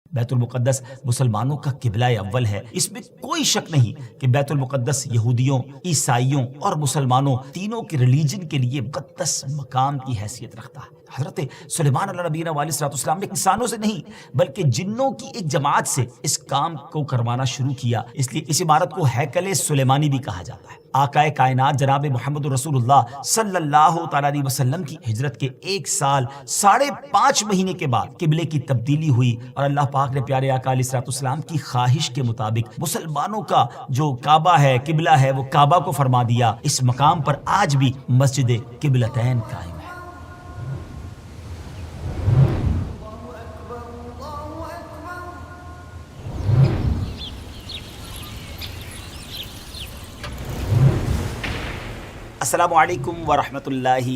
بیت المقدس مسلمانوں کا قبلہ اول ہے، اس میں کوئی شک نہیں کہ بیت المقدس یہودیوں، عیسائیوں اور مسلمانوں تینوں کے ریلیجن کے لیے مقدس مقام کی حیثیت رکھتا ہے۔ حضرت سلیمان علیہ نبینا علیہ الصلوۃ والسلام نے انسانوں سے نہیں بلکہ جنوں کی ایک جماعت سے اس کام کو کروانا شروع کیا، اس لیے اس عمارت کو ہیکل سلیمانی بھی کہا جاتا ہے۔ آقائے کائنات جناب محمد رسول اللہ صلی اللہ تعالیٰ علیہ وسلم کی ہجرت کے 1 سال 5.5 مہینے کے بعد قبلے کی تبدیلی ہوئی اور اللہ پاک نے پیارے آقا علیہ الصلوۃ والسلام کی خواہش کے مطابق مسلمانوں کا جو کعبہ ہے، قبلہ ہے، وہ کعبہ کو فرما دیا۔ اس مقام پر آج بھی مسجد قبلتین قائم ہے۔ السلام علیکم ورحمۃ اللہ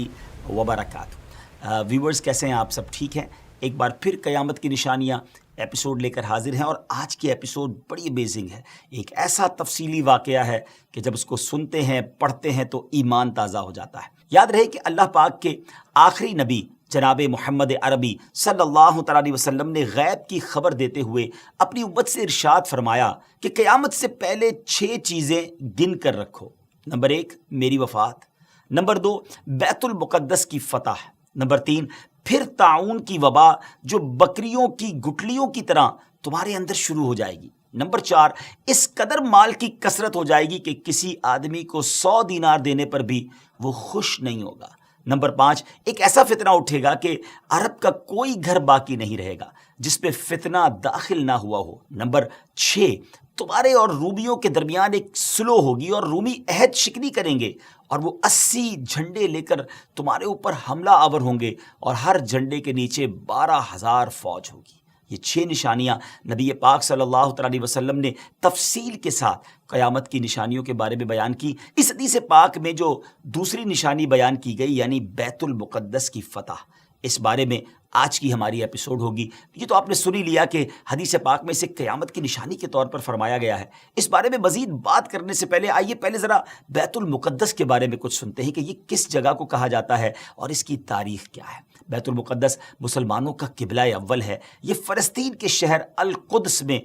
وبرکاتہ۔ ویورز کیسے ہیں آپ؟ سب ٹھیک ہیں؟ ایک بار پھر قیامت کی نشانیاں ایپیسوڈ لے کر حاضر ہیں، اور آج کی ایپیسوڈ بڑی امیزنگ ہے۔ ایک ایسا تفصیلی واقعہ ہے کہ جب اس کو سنتے ہیں، پڑھتے ہیں تو ایمان تازہ ہو جاتا ہے۔ یاد رہے کہ اللہ پاک کے آخری نبی جناب محمد عربی صلی اللہ تعالیٰ علیہ وسلم نے غیب کی خبر دیتے ہوئے اپنی امت سے ارشاد فرمایا کہ قیامت سے پہلے 6 چیزیں گن کر رکھو۔ نمبر 1 میری وفات، نمبر 2 بیت المقدس کی فتح، نمبر 3 پھر طاعون کی وبا جو بکریوں کی گٹلیوں کی طرح تمہارے اندر شروع ہو جائے گی، نمبر 4 اس قدر مال کی کثرت ہو جائے گی کہ کسی آدمی کو 100 دینار دینے پر بھی وہ خوش نہیں ہوگا، نمبر 5 ایک ایسا فتنہ اٹھے گا کہ عرب کا کوئی گھر باقی نہیں رہے گا جس پہ فتنہ داخل نہ ہوا ہو، نمبر 6 تمہارے اور رومیوں کے درمیان ایک سلو ہوگی اور رومی عہد شکنی کریں گے اور وہ 80 جھنڈے لے کر تمہارے اوپر حملہ آور ہوں گے اور ہر جھنڈے کے نیچے 12,000 فوج ہوگی۔ یہ 6 نشانیاں نبی پاک صلی اللہ تعالیٰ علیہ وسلم نے تفصیل کے ساتھ قیامت کی نشانیوں کے بارے میں بیان کی۔ اس حدیث پاک میں جو دوسری نشانی بیان کی گئی یعنی بیت المقدس کی فتح، اس بارے میں آج کی ہماری ایپیسوڈ ہوگی۔ یہ تو آپ نے سن ہی لیا کہ حدیث پاک میں اسے قیامت کی نشانی کے طور پر فرمایا گیا ہے۔ اس بارے میں مزید بات کرنے سے پہلے آئیے پہلے ذرا بیت المقدس کے بارے میں کچھ سنتے ہیں کہ یہ کس جگہ کو کہا جاتا ہے اور اس کی تاریخ کیا ہے۔ بیت المقدس مسلمانوں کا قبلہ اول ہے۔ یہ فلسطین کے شہر القدس میں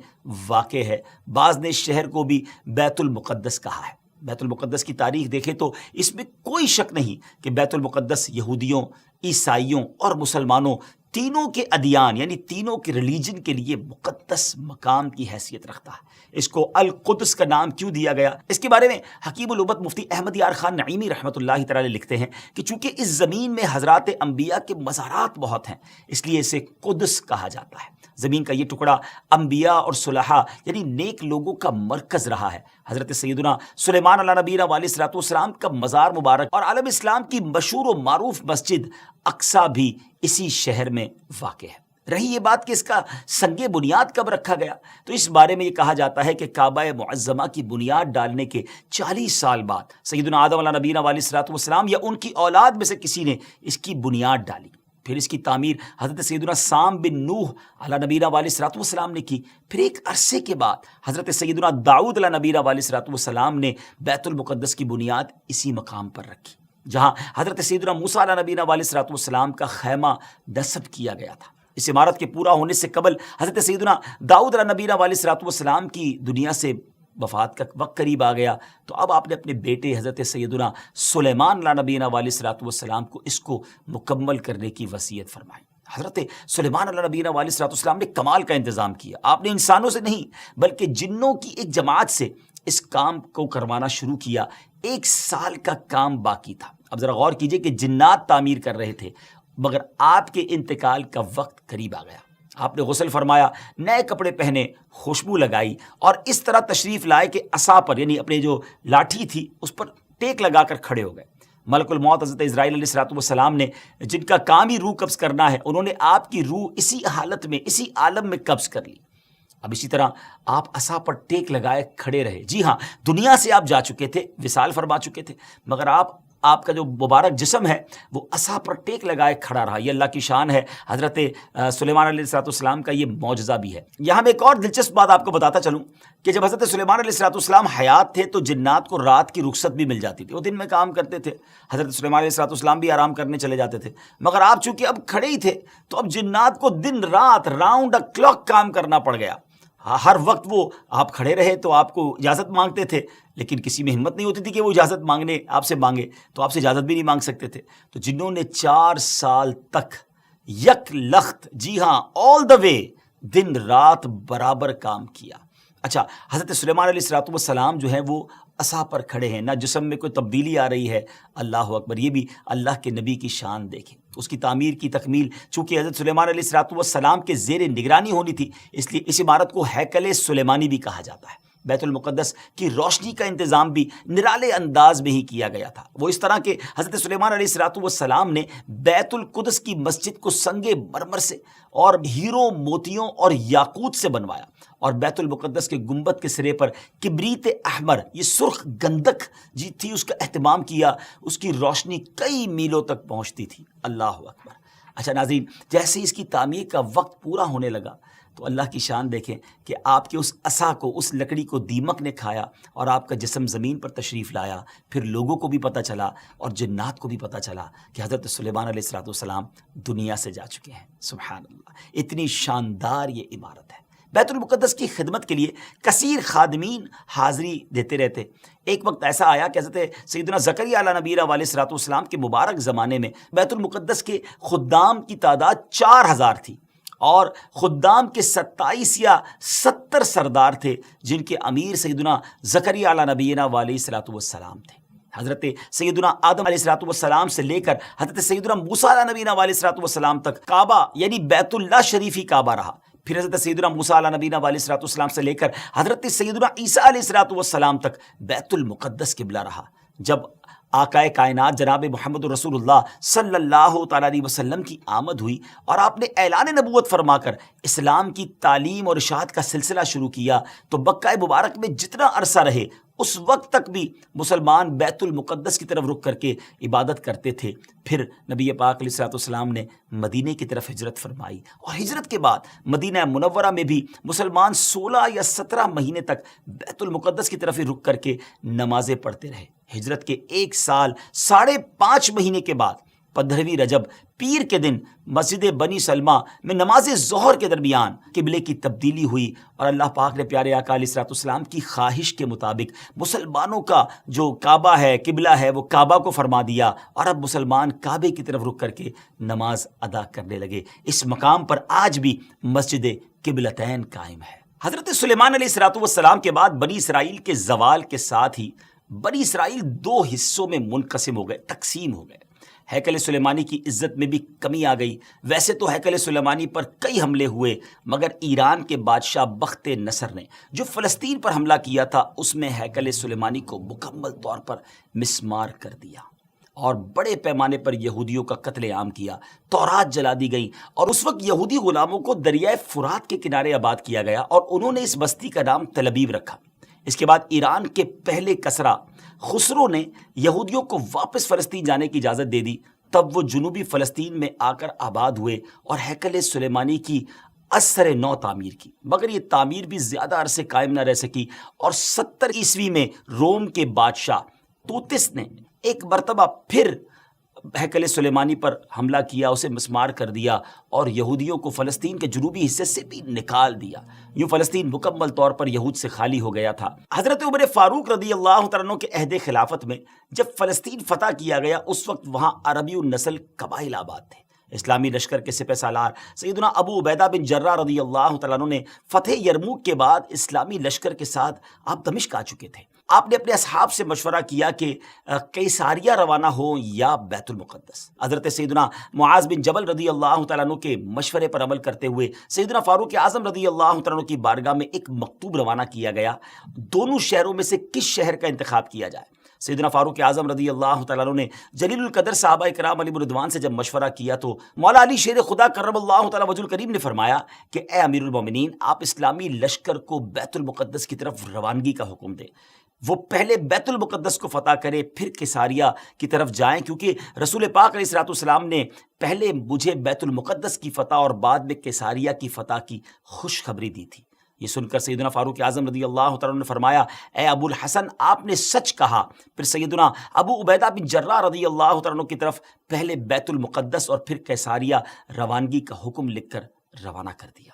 واقع ہے۔ بعض نے اس شہر کو بھی بیت المقدس کہا ہے۔ بیت المقدس کی تاریخ دیکھیں تو اس میں کوئی شک نہیں کہ بیت المقدس یہودیوں، عیسائیوں اور مسلمانوں تینوں کے ادیان یعنی تینوں کے ریلیجن کے لیے مقدس مقام کی حیثیت رکھتا ہے۔ اس کو القدس کا نام کیوں دیا گیا؟ اس کے بارے میں حکیم الامت مفتی احمد یار خان نعیمی رحمۃ اللہ تعالی لکھتے ہیں کہ چونکہ اس زمین میں حضرات انبیاء کے مزارات بہت ہیں، اس لیے اسے قدس کہا جاتا ہے۔ زمین کا یہ ٹکڑا انبیاء اور صلحاء یعنی نیک لوگوں کا مرکز رہا ہے۔ حضرت سیدنا سلیمان علیہ نبینا علیہ الصلوۃ والسلام کا مزار مبارک اور عالم اسلام کی مشہور و معروف مسجد اقصیٰ بھی اسی شہر میں واقع ہے۔ رہی یہ بات کہ اس کا سنگ بنیاد کب رکھا گیا، تو اس بارے میں یہ کہا جاتا ہے کہ کعبہ معظمہ کی بنیاد ڈالنے کے 40 سال بعد سیدنا آدم علیہ نبینا علیہ الصلوۃ والسلام یا ان کی اولاد میں سے کسی نے اس کی بنیاد ڈالی۔ پھر اس کی تعمیر حضرت سیدنا سام بن نوح علیہ نبینا علیہ الصلوۃ والسلام نے کی۔ پھر ایک عرصے کے بعد حضرت سیدنا داؤد علیہ نبینا علیہ الصلوۃ والسلام نے بیت المقدس کی بنیاد اسی مقام پر رکھی جہاں حضرت سیدنا موسیٰ علیہ نبینا علیہ الصلوۃ والسلام کا خیمہ نصب کیا گیا تھا۔ اس عمارت کے پورا ہونے سے قبل حضرت سیدنا داؤد علیہ نبینا علیہ الصلوۃ والسلام کی دنیا سے وفات کا وقت قریب آ گیا، تو اب آپ نے اپنے بیٹے حضرت سیدنا سلیمان علیہ نبینا علیہ الصلوۃ والسلام کو اس کو مکمل کرنے کی وصیت فرمائی۔ حضرت سلیمان علیہ نبینا علیہ الصلوۃ والسلام نے کمال کا انتظام کیا۔ آپ نے انسانوں سے نہیں بلکہ جنوں کی ایک جماعت سے اس کام کو کروانا شروع کیا۔ 1 سال کا کام باقی تھا۔ اب ذرا غور کیجئے کہ جنات تعمیر کر رہے تھے، مگر آپ کے انتقال کا وقت قریب آ گیا۔ آپ نے غسل فرمایا، نئے کپڑے پہنے، خوشبو لگائی اور اس طرح تشریف لائے کہ عصا پر یعنی اپنے جو لاٹھی تھی اس پر ٹیک لگا کر کھڑے ہو گئے۔ ملک الموت حضرت اسرائیل علیہ الصلوۃ والسلام نے جن کا کام ہی روح قبض کرنا ہے، انہوں نے آپ کی روح اسی حالت میں اسی عالم میں قبض کر لی۔ اب اسی طرح آپ عصا پر ٹیک لگائے کھڑے رہے۔ جی ہاں، دنیا سے آپ جا چکے تھے، وصال فرما چکے تھے، مگر آپ آپ کا جو مبارک جسم ہے وہ عصا پر ٹیک لگائے کھڑا رہا. یہ اللہ کی شان ہے. حضرت سلیمان علیہ السلام کا یہ معجزہ بھی ہے. یہاں میں ایک اور دلچسپ بات آپ کو بتاتا چلوں کہ جب حضرت سلیمان علیہ السلام حیات تھے تو جنات کو رات کی رخصت بھی مل جاتی تھی. وہ دن میں کام کرتے تھے. حضرت سلیمان علیہ السلام بھی آرام کرنے چلے جاتے تھے. مگر آپ چونکہ اب کھڑے ہی تھے تو اب جنات کو دن رات راؤنڈ دا کلاک کام کرنا پڑ گیا. ہر وقت وہ آپ کھڑے رہے تو آپ کو اجازت مانگتے تھے، لیکن کسی میں ہمت نہیں ہوتی تھی کہ وہ اجازت مانگنے آپ سے مانگے، تو آپ سے اجازت بھی نہیں مانگ سکتے تھے. تو جنہوں نے 4 سال تک یک لخت، جی ہاں آل دا وے، دن رات برابر کام کیا. اچھا، حضرت سلیمان علیہ السلام جو ہیں وہ عصا پر کھڑے ہیں، نہ جسم میں کوئی تبدیلی آ رہی ہے. اللہ اکبر. یہ بھی اللہ کے نبی کی شان دیکھیں. اس کی تعمیر کی تکمیل چونکہ حضرت سلیمان علیہ السلام کے زیر نگرانی ہونی تھی، اس لیے اس عمارت کو ہیکل سلیمانی بھی کہا جاتا ہے. بیت المقدس کی روشنی کا انتظام بھی نرالے انداز میں ہی کیا گیا تھا. وہ اس طرح کہ حضرت سلیمان علیہ السلام نے بیت القدس کی مسجد کو سنگ مرمر سے اور ہیروں، موتیوں اور یاقوت سے بنوایا، اور بیت المقدس کے گنبد کے سرے پر کبریت احمر، یہ سرخ گندک جی تھی، اس کا اہتمام کیا. اس کی روشنی کئی میلوں تک پہنچتی تھی. اللہ اکبر. اچھا ناظرین، جیسے اس کی تعمیر کا وقت پورا ہونے لگا تو اللہ کی شان دیکھیں کہ آپ کے اس عصا کو، اس لکڑی کو دیمک نے کھایا اور آپ کا جسم زمین پر تشریف لایا. پھر لوگوں کو بھی پتہ چلا اور جنات کو بھی پتہ چلا کہ حضرت سلیمان علیہ السلام دنیا سے جا چکے ہیں. سبحان اللہ. اتنی شاندار یہ عمارت ہے. بیت المقدس کی خدمت کے لیے کثیر خادمین حاضری دیتے رہتے. ایک وقت ایسا آیا کہ حضرت سیدنا زکریا علیہ نبی علیہ السلام کے مبارک زمانے میں بیت المقدس کے خدام کی تعداد 4000 تھی، اور خدام کے 27 یا 70 سردار تھے جن کے امیر سیدنا زکریا علیہ نبینا علیہ السلام تھے. حضرت سیدنا آدم علیہ السلام سے لے کر حضرت سیدنا موسیٰ علیہ نبینا علیہ السلام تک کعبہ یعنی بیت اللہ شریف ہی کعبہ رہا. پھر حضرت سیدنا موسیٰ علیہ نبینا علیہ السلام سے لے کر حضرت سیدنا عیسیٰ علیہ السلام تک بیت المقدس قبلہ رہا. جب آقائے کائنات جناب محمد رسول اللہ صلی اللہ تعالیٰ علیہ وسلم کی آمد ہوئی اور آپ نے اعلان نبوت فرما کر اسلام کی تعلیم اور اشاعت کا سلسلہ شروع کیا، تو مکہ مبارک میں جتنا عرصہ رہے اس وقت تک بھی مسلمان بیت المقدس کی طرف رخ کر کے عبادت کرتے تھے. پھر نبی پاک علیہ السلام نے مدینے کی طرف ہجرت فرمائی، اور ہجرت کے بعد مدینہ منورہ میں بھی مسلمان 16 یا 17 مہینے تک بیت المقدس کی طرف ہی رخ کر کے نمازیں پڑھتے رہے. ہجرت کے 1 سال 5.5 مہینے کے بعد 15ویں رجب پیر کے دن مسجد بنی سلمہ میں نماز ظہر کے درمیان قبلے کی تبدیلی ہوئی، اور اللہ پاک نے پیارے آقا علیہ السلام کی خواہش کے مطابق مسلمانوں کا جو کعبہ ہے، قبلہ ہے، وہ کعبہ کو فرما دیا، اور اب مسلمان کعبے کی طرف رخ کر کے نماز ادا کرنے لگے. اس مقام پر آج بھی مسجد قبلتین قائم ہے. حضرت سلیمان علیہ السلام کے بعد بنی اسرائیل کے زوال کے ساتھ ہی بنی اسرائیل 2 حصوں میں منقسم ہو گئے، تقسیم ہو گئے. ہیکل سلیمانی کی عزت میں بھی کمی آ گئی. ویسے تو ہیکل سلیمانی پر کئی حملے ہوئے، مگر ایران کے بادشاہ بخت نصر نے جو فلسطین پر حملہ کیا تھا اس میں ہیکل سلیمانی کو مکمل طور پر مسمار کر دیا اور بڑے پیمانے پر یہودیوں کا قتل عام کیا. تورات جلا دی گئی، اور اس وقت یہودی غلاموں کو دریائے فرات کے کنارے آباد کیا گیا، اور انہوں نے اس بستی کا نام تل ابیب رکھا. اس کے بعد ایران کے پہلے کسرا خسرو نے یہودیوں کو واپس فلسطین جانے کی اجازت دے دی. تب وہ جنوبی فلسطین میں آ کر آباد ہوئے اور ہیکل سلیمانی کی اثر نو تعمیر کی. مگر یہ تعمیر بھی زیادہ عرصے قائم نہ رہ سکی، اور 70 عیسوی میں روم کے بادشاہ توتس نے ایک مرتبہ پھر ہیکل سلیمانی پر حملہ کیا، اسے مسمار کر دیا، اور یہودیوں کو فلسطین کے جنوبی حصے سے بھی نکال دیا. یوں فلسطین مکمل طور پر یہود سے خالی ہو گیا تھا. حضرت عمر فاروق رضی اللہ تعالیٰ عنہ کے عہد خلافت میں جب فلسطین فتح کیا گیا، اس وقت وہاں عربی النسل قبائل آباد تھے. اسلامی لشکر کے سپہ سالار سیدنا ابو عبیدہ بن جراح رضی اللہ تعالیٰ عنہ نے فتح یرموک کے بعد اسلامی لشکر کے ساتھ آپ دمشق آ چکے تھے. آپ نے اپنے اصحاب سے مشورہ کیا کہ قیصاریہ روانہ ہو یا بیت المقدس. حضرت سیدنا معاذ بن جبل رضی اللہ تعالیٰ عنہ کے مشورے پر عمل کرتے ہوئے سیدنا فاروق اعظم رضی اللہ تعالیٰ عنہ کی بارگاہ میں ایک مکتوب روانہ کیا گیا، دونوں شہروں میں سے کس شہر کا انتخاب کیا جائے. سیدنا فاروق اعظم رضی اللہ تعالیٰ عنہ نے جلیل القدر صحابہ کرام علیہ رضوان سے جب مشورہ کیا تو مولا علی شیر خدا کرم اللہ تعالیٰ وجہ الکریم نے فرمایا کہ اے امیر المومنین، آپ اسلامی لشکر کو بیت المقدس کی طرف روانگی کا حکم دیں. وہ پہلے بیت المقدس کو فتح کرے پھر کیساریہ کی طرف جائیں، کیونکہ رسول پاک علیہ الصلوۃ والسلام نے پہلے مجھے بیت المقدس کی فتح اور بعد میں کیساریہ کی فتح کی خوشخبری دی تھی۔ یہ سن کر سیدنا فاروق اعظم رضی اللہ تعالیٰ عنہ نے فرمایا، اے ابو الحسن آپ نے سچ کہا۔ پھر سیدنا ابو عبیدہ بن جراح رضی اللہ تعالیٰ عنہ کی طرف پہلے بیت المقدس اور پھر کیساریہ روانگی کا حکم لکھ کر روانہ کر دیا۔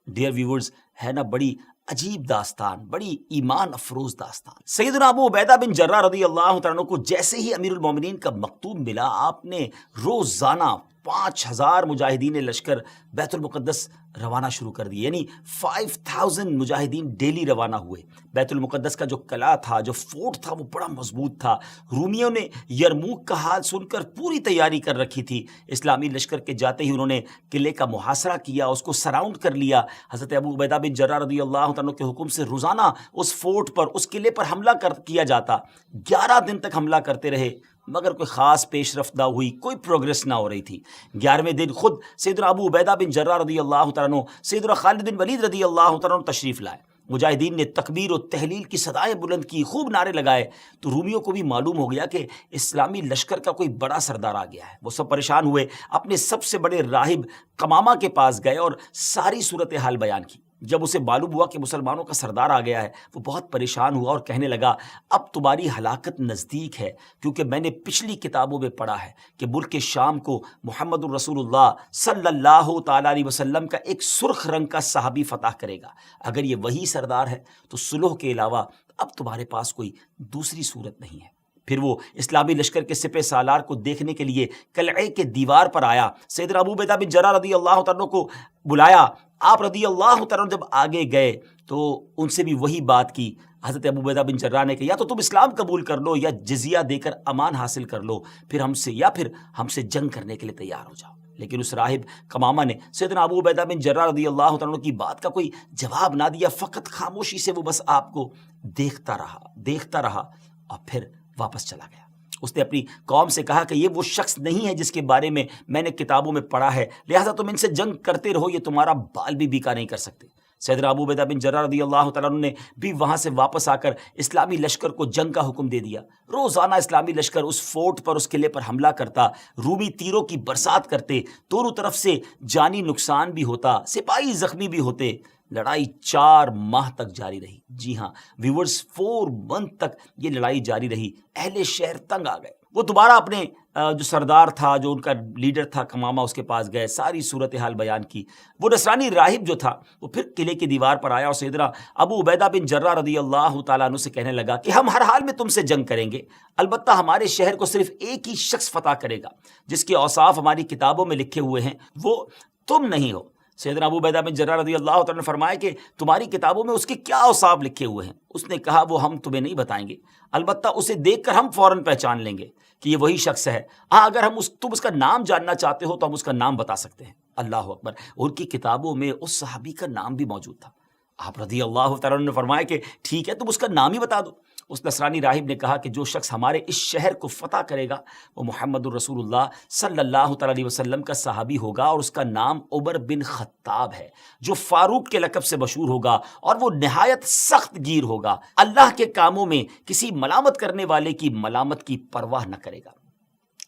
ڈیئر ویورز، ہے نا بڑی عجیب داستان، بڑی ایمان افروز داستان۔ سیدنا ابو عبیدہ بن جراح رضی اللہ تعالیٰ عنہ کو جیسے ہی امیر المومنین کا مکتوب ملا، آپ نے روزانہ 5000 مجاہدین لشکر بیت المقدس روانہ شروع کر دیے، یعنی 5000 مجاہدین ڈیلی روانہ ہوئے۔ بیت المقدس کا جو قلعہ تھا، جو فورٹ تھا، وہ بڑا مضبوط تھا۔ رومیوں نے یرموک کا حال سن کر پوری تیاری کر رکھی تھی۔ اسلامی لشکر کے جاتے ہی انہوں نے قلعے کا محاصرہ کیا، اس کو سراؤنڈ کر لیا۔ حضرت ابو عبیدہ بن جراح رضی اللہ عنہ کے حکم سے روزانہ اس فورٹ پر، اس قلعے پر حملہ کیا جاتا۔ 11 دن تک حملہ کرتے رہے، مگر کوئی خاص پیش رفت نہ ہوئی، کوئی پروگرس نہ ہو رہی تھی۔ 11ویں دن خود سیدنا ابو عبیدہ بن جراح رضی اللہ تعالیٰ عنہ سیدنا خالد بن ولید رضی اللہ تعالیٰ عنہ تشریف لائے۔ مجاہدین نے تکبیر و تحلیل کی صدائیں بلند کی، خوب نعرے لگائے، تو رومیوں کو بھی معلوم ہو گیا کہ اسلامی لشکر کا کوئی بڑا سردار آ گیا ہے۔ وہ سب پریشان ہوئے، اپنے سب سے بڑے راہب قمامہ کے پاس گئے اور ساری صورتحال بیان کی۔ جب اسے معلوم ہوا کہ مسلمانوں کا سردار آ گیا ہے، وہ بہت پریشان ہوا اور کہنے لگا، اب تمہاری ہلاکت نزدیک ہے، کیونکہ میں نے پچھلی کتابوں میں پڑھا ہے کہ ملک شام کو محمد الرسول اللہ صلی اللہ تعالیٰ علیہ وسلم کا ایک سرخ رنگ کا صحابی فتح کرے گا۔ اگر یہ وہی سردار ہے تو صلح کے علاوہ اب تمہارے پاس کوئی دوسری صورت نہیں ہے۔ پھر وہ اسلامی لشکر کے سپہ سالار کو دیکھنے کے لیے قلعے کے دیوار پر آیا۔ سیدنا ابو عبیدہ بن جراح رضی اللہ تعالیٰ کو بلایا۔ آپ رضی اللہ تعالیٰ جب آگے گئے تو ان سے بھی وہی بات کی۔ حضرت ابو عبیدہ بن جراح نے کہا، یا تو تم اسلام قبول کر لو یا جزیہ دے کر امان حاصل کر لو، پھر ہم سے جنگ کرنے کے لیے تیار ہو جاؤ۔ لیکن اس راہب قمامہ نے سیدنا ابو عبیدہ بن جراح رضی اللہ تعالیٰ کی بات کا کوئی جواب نہ دیا، فقط خاموشی سے وہ بس آپ کو دیکھتا رہا اور پھر واپس چلا گیا۔ اس نے اپنی قوم سے کہا کہ یہ وہ شخص نہیں ہے جس کے بارے میں میں نے کتابوں میں پڑھا ہے، لہٰذا تم ان سے جنگ کرتے رہو، یہ تمہارا بال بھی بیکا نہیں کر سکتے۔ سیدنا ابو عبیدہ بن جراح رضی اللہ تعالیٰ عنہ نے بھی وہاں سے واپس آ کر اسلامی لشکر کو جنگ کا حکم دے دیا۔ روزانہ اسلامی لشکر اس فورٹ پر، اس قلعے پر حملہ کرتا، رومی تیروں کی برسات کرتے، دونوں طرف سے جانی نقصان بھی ہوتا، سپاہی زخمی بھی ہوتے۔ لڑائی 4 ماہ تک جاری رہی۔ جی ہاں ویورز، 4 منتھ تک یہ لڑائی جاری رہی۔ اہل شہر تنگ آ گئے، وہ دوبارہ اپنے جو سردار تھا، جو ان کا لیڈر تھا قمامہ، اس کے پاس گئے، ساری صورتحال بیان کی۔ وہ نصرانی راہب جو تھا وہ پھر قلعے کی دیوار پر آیا اور سیدنا ابو عبیدہ بن جراح رضی اللہ تعالیٰ عنہ سے کہنے لگا کہ ہم ہر حال میں تم سے جنگ کریں گے، البتہ ہمارے شہر کو صرف ایک ہی شخص فتح کرے گا جس کے اوصاف ہماری کتابوں میں لکھے ہوئے ہیں، وہ تم نہیں ہو۔ سیدنا ابو عبیدہ بن جراح رضی اللہ تعالیٰ نے فرمایا کہ تمہاری کتابوں میں اس کے کیا اوصاف لکھے ہوئے ہیں؟ اس نے کہا، وہ ہم تمہیں نہیں بتائیں گے، البتہ اسے دیکھ کر ہم فوراً پہچان لیں گے کہ یہ وہی شخص ہے۔ ہاں اگر تم اس کا نام جاننا چاہتے ہو تو ہم اس کا نام بتا سکتے ہیں۔ اللہ اکبر، ان کی کتابوں میں اس صحابی کا نام بھی موجود تھا۔ آپ رضی اللہ تعالیٰ نے فرمایا کہ ٹھیک ہے، تم اس کا نام ہی بتا دو۔ اس نصرانی راہب نے کہا کہ جو شخص ہمارے اس شہر کو فتح کرے گا وہ محمد الرسول اللہ صلی اللہ تعالیٰ علیہ وسلم کا صحابی ہوگا، اور اس کا نام عمر بن خطاب ہے، جو فاروق کے لقب سے مشہور ہوگا، اور وہ نہایت سخت گیر ہوگا، اللہ کے کاموں میں کسی ملامت کرنے والے کی ملامت کی پرواہ نہ کرے گا۔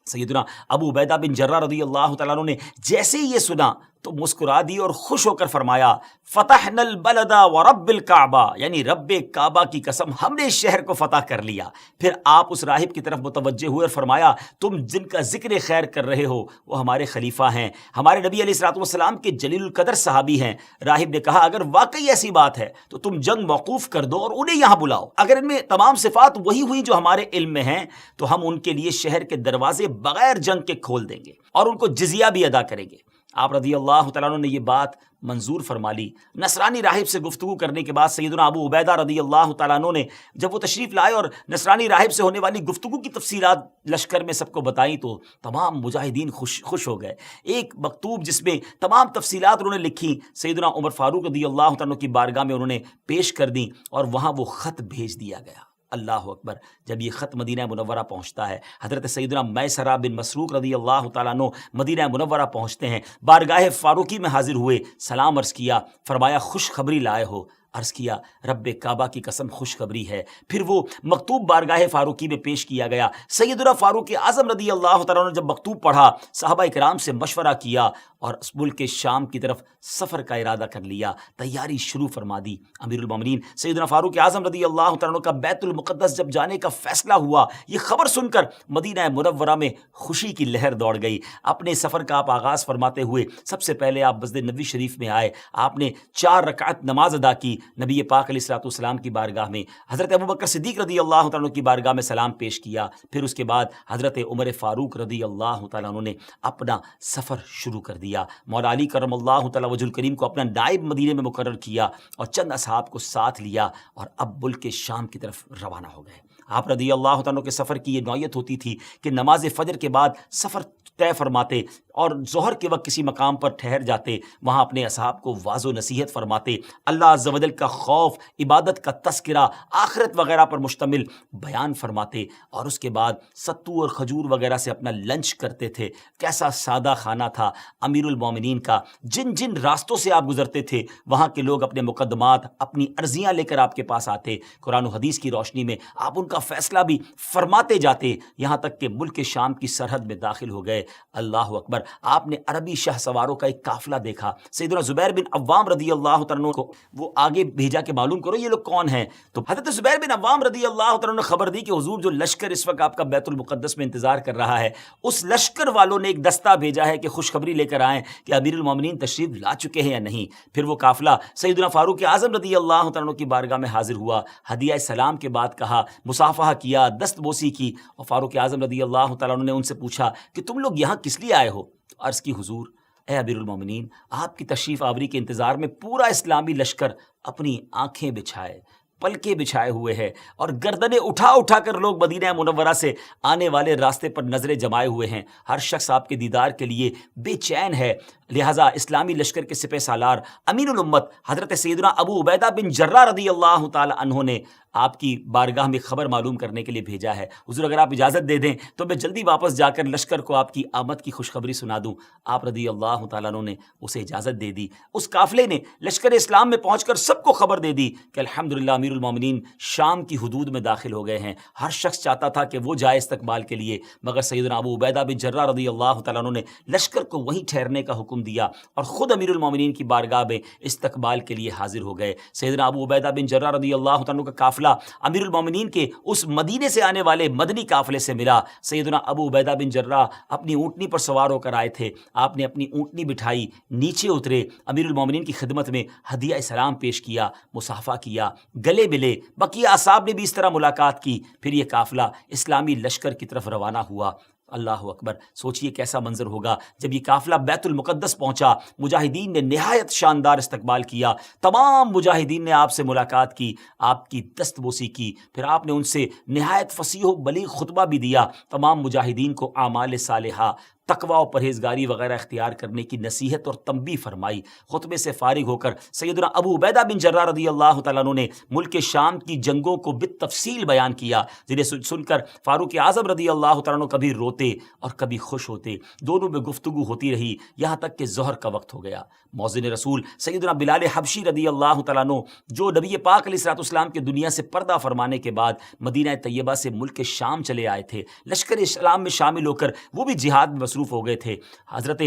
سیدنا ابو عبیدہ بن جراح رضی اللہ تعالیٰ عنہ نے جیسے ہی یہ سنا تو مسکرا دی اور خوش ہو کر فرمایا، فتحنا البلد ورب الکعبہ، یعنی رب کعبہ کی قسم ہم نے اس شہر کو فتح کر لیا۔ پھر آپ اس راہب کی طرف متوجہ ہوئے اور فرمایا، تم جن کا ذکر خیر کر رہے ہو وہ ہمارے خلیفہ ہیں، ہمارے نبی علیہ الصلوۃ والسلام کے جلیل القدر صحابی ہیں۔ راہب نے کہا، اگر واقعی ایسی بات ہے تو تم جنگ موقوف کر دو اور انہیں یہاں بلاؤ، اگر ان میں تمام صفات وہی ہوئی جو ہمارے علم میں ہیں تو ہم ان کے لیے شہر کے دروازے بغیر جنگ کے کھول دیں گے اور ان کو جزیہ بھی ادا کریں گے۔ آپ رضی اللہ تعالیٰ عنہ نے یہ بات منظور فرما لی۔ نصرانی راہب سے گفتگو کرنے کے بعد سیدنا ابو عبیدہ رضی اللہ تعالیٰ عنہ نے جب وہ تشریف لائے اور نصرانی راہب سے ہونے والی گفتگو کی تفصیلات لشکر میں سب کو بتائیں تو تمام مجاہدین خوش ہو گئے۔ ایک مکتوب جس میں تمام تفصیلات انہوں نے لکھی سیدنا عمر فاروق رضی اللہ تعالیٰ عنہ کی بارگاہ میں انہوں نے پیش کر دیں، اور وہاں وہ خط بھیج دیا گیا۔ اللہ اکبر، جب یہ خط مدینہ منورہ پہنچتا ہے، حضرت سیدنا میسرہ بن مسروق رضی اللہ تعالیٰ عنہ مدینہ منورہ پہنچتے ہیں، بارگاہ فاروقی میں حاضر ہوئے، سلام عرض کیا، فرمایا خوشخبری لائے ہو، عرض کیا رب کعبہ کی قسم خوشخبری ہے۔ پھر وہ مکتوب بارگاہ فاروقی میں پیش کیا گیا۔ سیدنا فاروق اعظم رضی اللہ تعالیٰ نے جب مکتوب پڑھا، صحابہ کرام سے مشورہ کیا اور اس ملک شام کی طرف سفر کا ارادہ کر لیا، تیاری شروع فرما دی۔ امیر المومنین سیدنا فاروق اعظم رضی اللہ تعالیٰ کا بیت المقدس جب جانے کا فیصلہ ہوا، یہ خبر سن کر مدینہ منورہ میں خوشی کی لہر دوڑ گئی۔ اپنے سفر کا آپ آغاز فرماتے ہوئے سب سے پہلے آپ مسجد نبوی شریف میں آئے، آپ نے 4 رکعت نماز ادا کی، نبی پاک علیہ الصلوۃ والسلام کی بارگاہ میں حضرت ابوبکر صدیق رضی اللہ تعالیٰ عنہ کی بارگاہ میں سلام پیش کیا۔ پھر اس کے بعد حضرت عمر فاروق رضی اللہ تعالیٰ عنہ نے اپنا سفر شروع کر دیا۔ مولا علی کرم اللہ تعالیٰ وجہ الکریم کو اپنا نائب مدینے میں مقرر کیا اور چند اصحاب کو ساتھ لیا اور اب ملک شام کی طرف روانہ ہو گئے۔ آپ رضی اللہ تعالیٰ کے سفر کی یہ نوعیت ہوتی تھی کہ نماز فجر کے بعد سفر طے فرماتے اور ظہر کے وقت کسی مقام پر ٹھہر جاتے، وہاں اپنے اصحاب کو واعظ و نصیحت فرماتے، اللہ عز و جل کا خوف، عبادت کا تذکرہ، آخرت وغیرہ پر مشتمل بیان فرماتے اور اس کے بعد ستو اور کھجور وغیرہ سے اپنا لنچ کرتے تھے۔ کیسا سادہ کھانا تھا امیر المومنین کا۔ جن جن راستوں سے آپ گزرتے تھے وہاں کے لوگ اپنے مقدمات، اپنی عرضیاں لے کر آپ کے پاس آتے، قرآن و حدیث کی روشنی میں آپ ان کا فیصلہ بھی فرماتے جاتے، یہاں تک کہ ملک شام کی سرحد میں داخل ہو گئے۔ اللہ اکبر! آپ نے عربی شاہ سواروں کا ایک قافلہ دیکھا۔ سیدنا زبیر بن عوام رضی اللہ تعالیٰ کو وہ آگے بھیجا کہ معلوم کرو یہ لوگ کون ہیں۔ تو حضرت زبیر بن عوام رضی اللہ تعالیٰ نے خبر دی کہ حضور جو لشکر اس وقت آپ کا بیت المقدس میں انتظار کر رہا ہے، اس لشکر والوں نے ایک دستہ بھیجا ہے کہ خوشخبری لے کر آئیں کہ امیر المومنین تشریف لا چکے ہیں یا نہیں۔ پھر وہ قافلہ سیدنا فاروق اعظم رضی اللہ تعالیٰ کی بارگاہ میں حاضر ہوا، ہدیہ سلام کے بعد کہا، مصافحہ کیا، دست بوسی کی، اور فاروق اعظم رضی اللہ تعالیٰ نے ان سے پوچھا کہ تم لوگ یہاں کس لیے آئے ہو؟ عرض کی حضور اے امیر المومنین، آپ کی تشریف آوری کے انتظار میں پورا اسلامی لشکر اپنی آنکھیں بچھائے، پلکیں بچھائے ہوئے ہے اور گردنیں اٹھا اٹھا کر لوگ مدینہ منورہ سے آنے والے راستے پر نظریں جمائے ہوئے ہیں۔ ہر شخص آپ کے دیدار کے لیے بے چین ہے۔ لہٰذا اسلامی لشکر کے سپہ سالار امین الامت حضرت سیدنا ابو عبیدہ بن جراح رضی اللہ تعالی عنہ نے آپ کی بارگاہ میں خبر معلوم کرنے کے لیے بھیجا ہے۔ حضور اگر آپ اجازت دے دیں تو میں جلدی واپس جا کر لشکر کو آپ کی آمد کی خوشخبری سنا دوں۔ آپ رضی اللہ تعالیٰ عنہ نے اسے اجازت دے دی۔ اس قافلے نے لشکر اسلام میں پہنچ کر سب کو خبر دے دی کہ الحمدللہ امیر المومنین شام کی حدود میں داخل ہو گئے ہیں۔ ہر شخص چاہتا تھا کہ وہ جائے استقبال کے لیے، مگر سیدنا ابو عبیدہ بن جراح رضی اللہ تعالیٰ عنہ نے لشکر کو وہیں ٹھہرنے کا حکم دیا اور خود امیر المومنین کی بارگاہ میں استقبال کے لیے حاضر ہو گئے۔ سیدنا ابو عبیدہ بن جراح رضی اللہ تعالیٰ عنہ کا قافلہ امیر المومنین کے اس مدینے سے آنے والے مدنی قافلے سے ملا۔ سیدنا ابو عبیدہ بن جراح اپنی اونٹنی پر سوار ہو کر آئے تھے۔ آپ نے اپنی اونٹنی بٹھائی، نیچے اترے، امیر المومنین کی خدمت میں ہدیہ سلام پیش کیا، مصافحہ کیا، گلے ملے، بقیہ اصحاب نے بھی اس طرح ملاقات کی۔ پھر یہ قافلہ اسلامی لشکر کی طرف روانہ ہوا۔ اللہ اکبر! سوچئے کیسا منظر ہوگا جب یہ قافلہ بیت المقدس پہنچا۔ مجاہدین نے نہایت شاندار استقبال کیا، تمام مجاہدین نے آپ سے ملاقات کی، آپ کی دست بوسی کی، پھر آپ نے ان سے نہایت فصیح و بلیغ خطبہ بھی دیا، تمام مجاہدین کو اعمال صالحہ، تقوی و پرہیزگاری وغیرہ اختیار کرنے کی نصیحت اور تنبیہ فرمائی۔ خطبے سے فارغ ہو کر سیدنا ابو عبیدہ بن جراح رضی اللہ تعالیٰ عنہ نے ملک شام کی جنگوں کو بالتفصیل بیان کیا، جنہیں سن کر فاروق اعظم رضی اللہ تعالیٰ عنہ کبھی روتے اور کبھی خوش ہوتے۔ دونوں میں گفتگو ہوتی رہی یہاں تک کہ ظہر کا وقت ہو گیا۔ مؤذن رسول سیدنا بلال حبشی رضی اللہ تعالیٰ عنہ، جو نبی پاک علیہ الصلوۃ والسلام کے دنیا سے پردہ فرمانے کے بعد مدینہ طیبہ سے ملک شام چلے آئے تھے، لشکر اسلام میں شامل ہو کر وہ بھی جہاد میں مصروف ہو گئے تھے۔ حضرت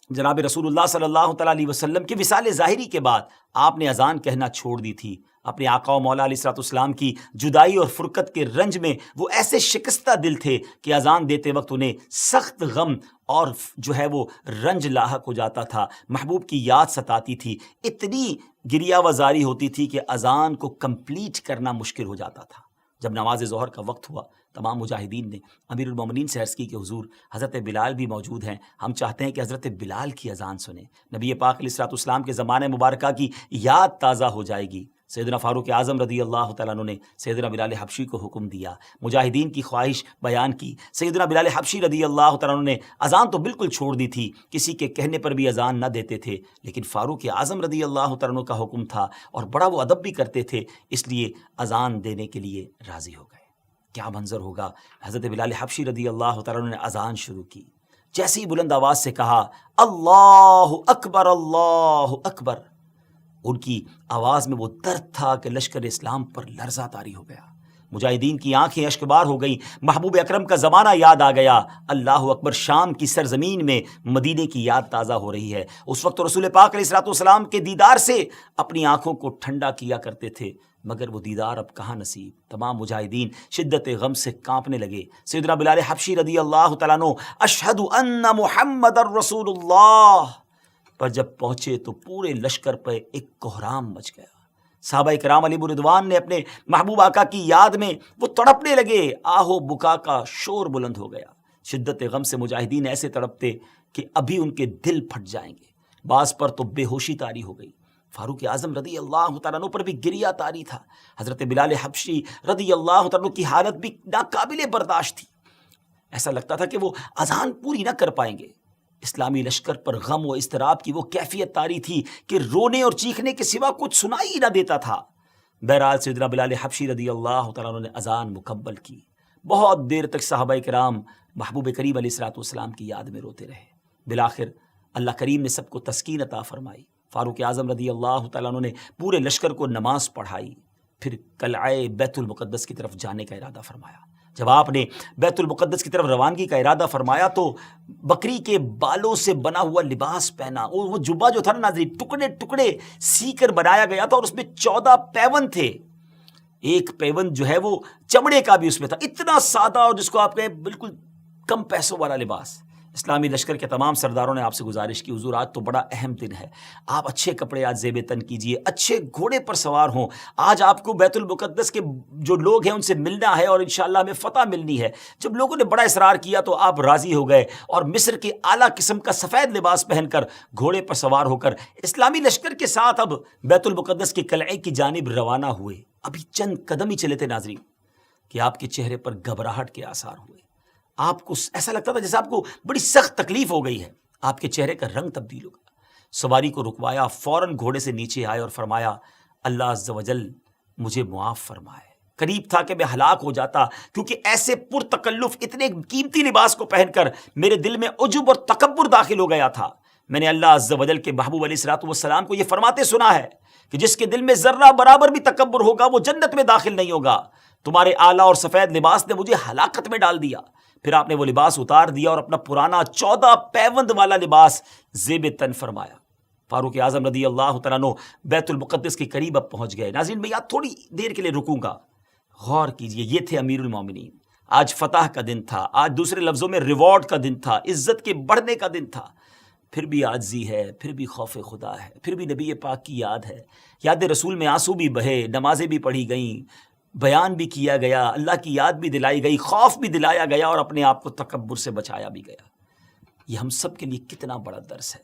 جناب رسول اللہ صلی اللہ تعالیٰ علیہ وسلم کی وصال ظاہری کے بعد آپ نے اذان کہنا چھوڑ دی تھی۔ اپنے آقا و مولا علیہ الصلوۃ والسلام کی جدائی اور فرقت کے رنج میں وہ ایسے شکستہ دل تھے کہ اذان دیتے وقت انہیں سخت غم اور جو ہے وہ رنج لاحق ہو جاتا تھا، محبوب کی یاد ستاتی تھی، اتنی گریہ وزاری ہوتی تھی کہ اذان کو کمپلیٹ کرنا مشکل ہو جاتا تھا۔ جب نماز ظہر کا وقت ہوا، تمام مجاہدین نے امیر المومنین سے عرض کی کہ حضور حضرت بلال بھی موجود ہیں، ہم چاہتے ہیں کہ حضرت بلال کی اذان سنیں، نبی پاک علیہ الصلوۃ والسلام کے زمانے مبارکہ کی یاد تازہ ہو جائے گی۔ سیدنا فاروق اعظم رضی اللہ تعالیٰ عنہ نے سیدنا بلال حبشی کو حکم دیا، مجاہدین کی خواہش بیان کی۔ سیدنا بلال حبشی رضی اللہ تعالیٰ عنہ نے اذان تو بالکل چھوڑ دی تھی، کسی کے کہنے پر بھی اذان نہ دیتے تھے، لیکن فاروق اعظم رضی اللہ تعالیٰ عنہ کا حکم تھا اور بڑا وہ ادب بھی کرتے تھے، اس لیے اذان دینے کے لیے راضی ہو گئے۔ کیا منظر ہوگا! حضرت بلال حبشی رضی اللہ تعالیٰ عنہ نے اذان شروع کی، جیسی بلند آواز سے کہا اللہ اکبر اللہ اکبر، ان کی آواز میں وہ درد تھا کہ لشکر اسلام پر لرزہ طاری ہو گیا. مجاہدین کی آنکھیں اشکبار ہو گئیں. محبوب اکرم کا زمانہ یاد آ گیا. اللہ اکبر. شام کی سرزمین میں مدینے کی یاد تازہ ہو رہی ہے. اس وقت رسول پاک علیہ الصلوۃ والسلام کے دیدار سے اپنی آنکھوں کو ٹھنڈا کیا کرتے تھے، مگر وہ دیدار اب کہاں نصیب. تمام مجاہدین شدت غم سے کانپنے لگے. سیدنا بلال حبشی رضی اللہ تعالیٰ عنہ اشہد ان محمد الرسول اللہ پر جب پہنچے تو پورے لشکر پہ ایک کوہرام مچ گیا. صحابہ کرام علیہ رضوان نے اپنے محبوب آقا کی یاد میں وہ تڑپنے لگے. آہو بکا کا شور بلند ہو گیا. شدت غم سے مجاہدین ایسے تڑپتے کہ ابھی ان کے دل پھٹ جائیں گے. بعض پر تو بے ہوشی طاری ہو گئی. فاروق اعظم رضی اللہ تعالیٰ عنہ پر بھی گریہ طاری تھا. حضرت بلال حبشی رضی اللہ تعالیٰ عنہ کی حالت بھی ناقابل برداشت تھی. ایسا لگتا تھا کہ وہ اذان پوری نہ کر پائیں گے. اسلامی لشکر پر غم و اضطراب کی وہ کیفیت طاری تھی کہ رونے اور چیخنے کے سوا کچھ سنائی ہی نہ دیتا تھا. بہرحال سیدنا بلال حبشی رضی اللہ تعالیٰ عنہ نے اذان مکمل کی. بہت دیر تک صحابہ کرام محبوب کریم علیہ الصلوۃ والسلام کی یاد میں روتے رہے. بالآخر اللہ کریم نے سب کو تسکین عطا فرمائی. فاروق اعظم رضی اللہ تعالیٰ عنہ نے پورے لشکر کو نماز پڑھائی. پھر قلعہ بیت المقدس کی طرف جانے کا ارادہ فرمایا. جب آپ نے بیت المقدس کی طرف روانگی کا ارادہ فرمایا تو بکری کے بالوں سے بنا ہوا لباس پہنا. وہ جبہ جو تھا نا ناظرین، ٹکڑے ٹکڑے سی کر بنایا گیا تھا اور اس میں 14 پیون تھے. ایک پیون جو ہے وہ چمڑے کا بھی اس میں تھا. اتنا سادہ اور جس کو آپ کہیں بالکل کم پیسوں والا لباس. اسلامی لشکر کے تمام سرداروں نے آپ سے گزارش کی، حضور آج تو بڑا اہم دن ہے، آپ اچھے کپڑے آج زیب تن کیجئے، اچھے گھوڑے پر سوار ہوں. آج آپ کو بیت المقدس کے جو لوگ ہیں ان سے ملنا ہے اور انشاءاللہ ہمیں فتح ملنی ہے. جب لوگوں نے بڑا اصرار کیا تو آپ راضی ہو گئے اور مصر کے اعلیٰ قسم کا سفید لباس پہن کر گھوڑے پر سوار ہو کر اسلامی لشکر کے ساتھ اب بیت المقدس کے قلعے کی جانب روانہ ہوئے. ابھی چند قدم ہی چلے تھے ناظرین کہ آپ کے چہرے پر گھبراہٹ کے آثار ہوئے. آپ کو ایسا لگتا تھا جیسے آپ کو بڑی سخت تکلیف ہو گئی ہے. آپ کے چہرے کا رنگ تبدیل ہو گیا. سواری کو رکوایا، فوراً گھوڑے سے نیچے آئے اور فرمایا اللہ عز و جل مجھے معاف فرمائے. قریب تھا کہ میں ہلاک ہو جاتا کیونکہ ایسے پرتکلف اتنے قیمتی لباس کو پہن کر میرے دل میں عجب اور تکبر داخل ہو گیا تھا. میں نے اللہ عز و جل کے محبوب علیہ الصلوۃ والسلام کو یہ فرماتے سنا ہے کہ جس کے دل میں ذرہ برابر بھی تکبر ہوگا وہ جنت میں داخل نہیں ہوگا. تمہارے اعلیٰ اور سفید لباس نے مجھے ہلاکت میں ڈال دیا. پھر آپ نے وہ لباس اتار دیا اور اپنا پرانا 14 پیوند والا لباس زیب تن فرمایا. فاروق اعظم رضی اللہ تعالیٰ عنہ بیت المقدس کے قریب اب پہنچ گئے. ناظرین میں یاد تھوڑی دیر کے لیے رکوں گا، غور کیجئے. یہ تھے امیر المومنین. آج فتح کا دن تھا، آج دوسرے لفظوں میں ریوارڈ کا دن تھا، عزت کے بڑھنے کا دن تھا. پھر بھی عاجزی ہے، پھر بھی خوف خدا ہے، پھر بھی نبی پاک کی یاد ہے. یاد رسول میں آنسو بھی بہے، نمازیں بھی پڑھی گئیں، بیان بھی کیا گیا، اللہ کی یاد بھی دلائی گئی، خوف بھی دلایا گیا اور اپنے آپ کو تکبر سے بچایا بھی گیا. یہ ہم سب کے لیے کتنا بڑا درس ہے.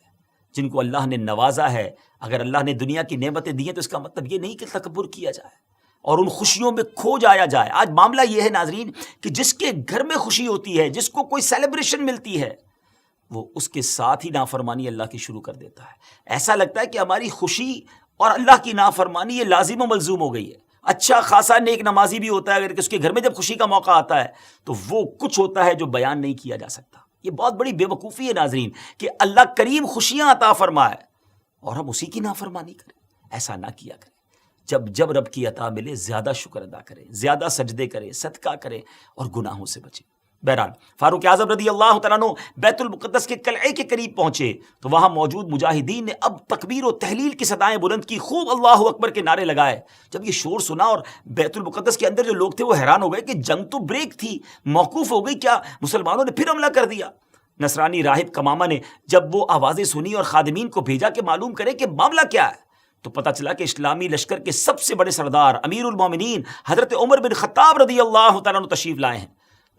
جن کو اللہ نے نوازا ہے، اگر اللہ نے دنیا کی نعمتیں دی ہیں تو اس کا مطلب یہ نہیں کہ تکبر کیا جائے اور ان خوشیوں میں کھو جایا جائے. آج معاملہ یہ ہے ناظرین کہ جس کے گھر میں خوشی ہوتی ہے، جس کو کوئی سیلیبریشن ملتی ہے، وہ اس کے ساتھ ہی نافرمانی اللہ کی شروع کر دیتا ہے. ایسا لگتا ہے کہ ہماری خوشی اور اللہ کی نافرمانی یہ لازم و ملزوم ہو گئی ہے. اچھا خاصا نیک نمازی بھی ہوتا ہے، اگر اس کے گھر میں جب خوشی کا موقع آتا ہے تو وہ کچھ ہوتا ہے جو بیان نہیں کیا جا سکتا. یہ بہت بڑی بے وقوفی ہے ناظرین کہ اللہ کریم خوشیاں عطا فرمائے اور ہم اسی کی نافرمانی کریں. ایسا نہ کیا کریں. جب رب کی عطا ملے زیادہ شکر ادا کریں، زیادہ سجدے کریں، صدقہ کریں اور گناہوں سے بچیں. بہرحال فاروق اعظم رضی اللہ تعالیٰ عنہ بیت المقدس کے قلعے کے قریب پہنچے تو وہاں موجود مجاہدین نے اب تکبیر و تحلیل کی صدائیں بلند کی، خوب اللہ اکبر کے نعرے لگائے. جب یہ شور سنا اور بیت المقدس کے اندر جو لوگ تھے وہ حیران ہو گئے کہ جنگ تو بریک تھی، موقوف ہو گئی، کیا مسلمانوں نے پھر حملہ کر دیا؟ نصرانی راہب کمامہ نے جب وہ آوازیں سنی اور خادمین کو بھیجا کہ معلوم کرے کہ معاملہ کیا ہے تو پتہ چلا کہ اسلامی لشکر کے سب سے بڑے سردار امیر المومنین حضرت عمر بن خطاب رضی اللہ تعالیٰ عنہ تشریف لائے ہیں.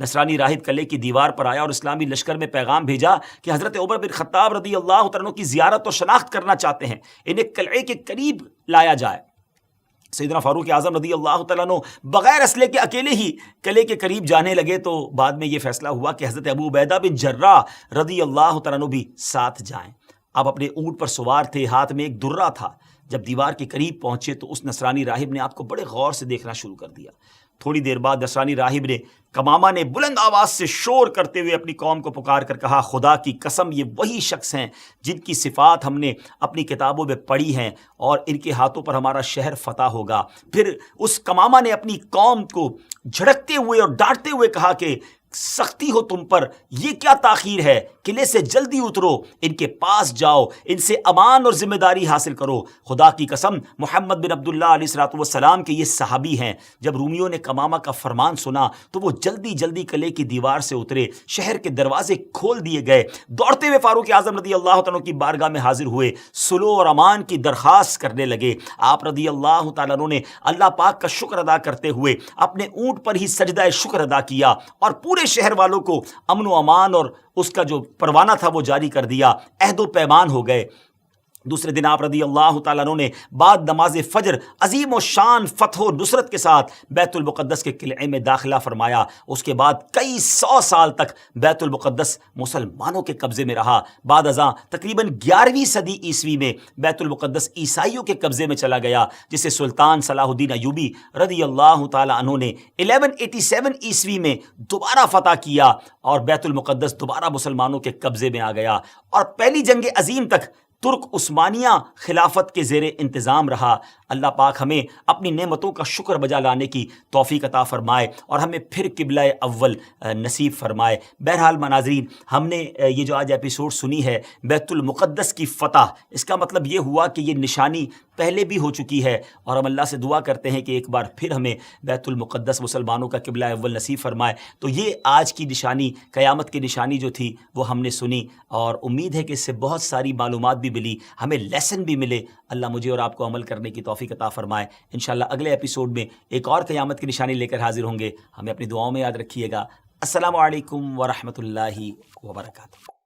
نصرانی راہب قلعے کی دیوار پر آیا اور اسلامی لشکر میں پیغام بھیجا کہ حضرت عمر بن خطاب رضی اللہ تعالیٰ عنہ کی زیارت اور شناخت کرنا چاہتے ہیں، انہیں قلعے کے قریب لایا جائے. سیدنا فاروق اعظم رضی اللہ تعالیٰ عنہ بغیر اسلحے کے اکیلے ہی قلعے کے قریب جانے لگے تو بعد میں یہ فیصلہ ہوا کہ حضرت ابو عبیدہ بن جراح رضی اللہ تعالیٰ عنہ بھی ساتھ جائیں. آپ اپنے اونٹ پر سوار تھے، ہاتھ میں ایک درہ تھا. جب دیوار کے قریب پہنچے تو اس نصرانی راہب نے آپ کو بڑے غور سے دیکھنا شروع کر دیا۔ تھوڑی دیر بعد نصرانی راہب نے کمامہ نے بلند آواز سے شور کرتے ہوئے اپنی قوم کو پکار کر کہا، خدا کی قسم یہ وہی شخص ہیں جن کی صفات ہم نے اپنی کتابوں میں پڑھی ہیں، اور ان کے ہاتھوں پر ہمارا شہر فتح ہوگا۔ پھر اس کمامہ نے اپنی قوم کو جھڑکتے ہوئے اور ڈانٹتے ہوئے کہا کہ سختی ہو تم پر، یہ کیا تاخیر ہے؟ قلعے سے جلدی اترو، ان کے پاس جاؤ، ان سے امان اور ذمہ داری حاصل کرو۔ خدا کی قسم محمد بن عبداللہ علیہ الصلوۃ والسلام کے یہ صحابی ہیں۔ جب رومیوں نے کمامہ کا فرمان سنا تو وہ جلدی جلدی قلعے کی دیوار سے اترے، شہر کے دروازے کھول دیے گئے، دوڑتے ہوئے فاروق اعظم رضی اللہ عنہ کی بارگاہ میں حاضر ہوئے، صلح اور امان کی درخواست کرنے لگے۔ آپ رضی اللہ تعالیٰ عنہ نے اللہ پاک کا شکر ادا کرتے ہوئے اپنے اونٹ پر ہی سجدہ شکر ادا کیا اور پورے شہر والوں کو امن و امان اور اس کا جو پروانہ تھا وہ جاری کر دیا، عہد و پیمان ہو گئے۔ دوسرے دن آپ رضی اللہ تعالیٰ عنہ نے بعد نماز فجر عظیم و شان فتح و نصرت کے ساتھ بیت المقدس کے قلعے میں داخلہ فرمایا۔ اس کے بعد کئی 100 سال تک بیت المقدس مسلمانوں کے قبضے میں رہا۔ بعد ازاں تقریباً 11ویں صدی عیسوی میں بیت المقدس عیسائیوں کے قبضے میں چلا گیا، جسے سلطان صلاح الدین ایوبی رضی اللہ تعالیٰ عنہ نے 1187 عیسوی میں دوبارہ فتح کیا اور بیت المقدس دوبارہ مسلمانوں کے قبضے میں آ گیا، اور پہلی جنگ عظیم تک ترک عثمانیہ خلافت کے زیر انتظام رہا۔ اللہ پاک ہمیں اپنی نعمتوں کا شکر بجا لانے کی توفیق عطا فرمائے اور ہمیں پھر قبلہ اول نصیب فرمائے۔ بہرحال ناظرین، ہم نے یہ جو آج ایپیسوڈ سنی ہے بیت المقدس کی فتح، اس کا مطلب یہ ہوا کہ یہ نشانی پہلے بھی ہو چکی ہے، اور ہم اللہ سے دعا کرتے ہیں کہ ایک بار پھر ہمیں بیت المقدس مسلمانوں کا قبلہ اول نصیب فرمائے۔ تو یہ آج کی نشانی، قیامت کی نشانی جو تھی وہ ہم نے سنی، اور امید ہے کہ اس سے بہت ساری معلومات بھی ملی، ہمیں لیسن بھی ملے۔ اللہ مجھے اور آپ کو عمل کرنے کی توفیق عطا فرمائے۔ انشاءاللہ اگلے ایپیسوڈ میں ایک اور قیامت کی نشانی لے کر حاضر ہوں گے۔ ہمیں اپنی دعاؤں میں یاد رکھیے گا۔ السلام علیکم ورحمۃ اللہ وبرکاتہ۔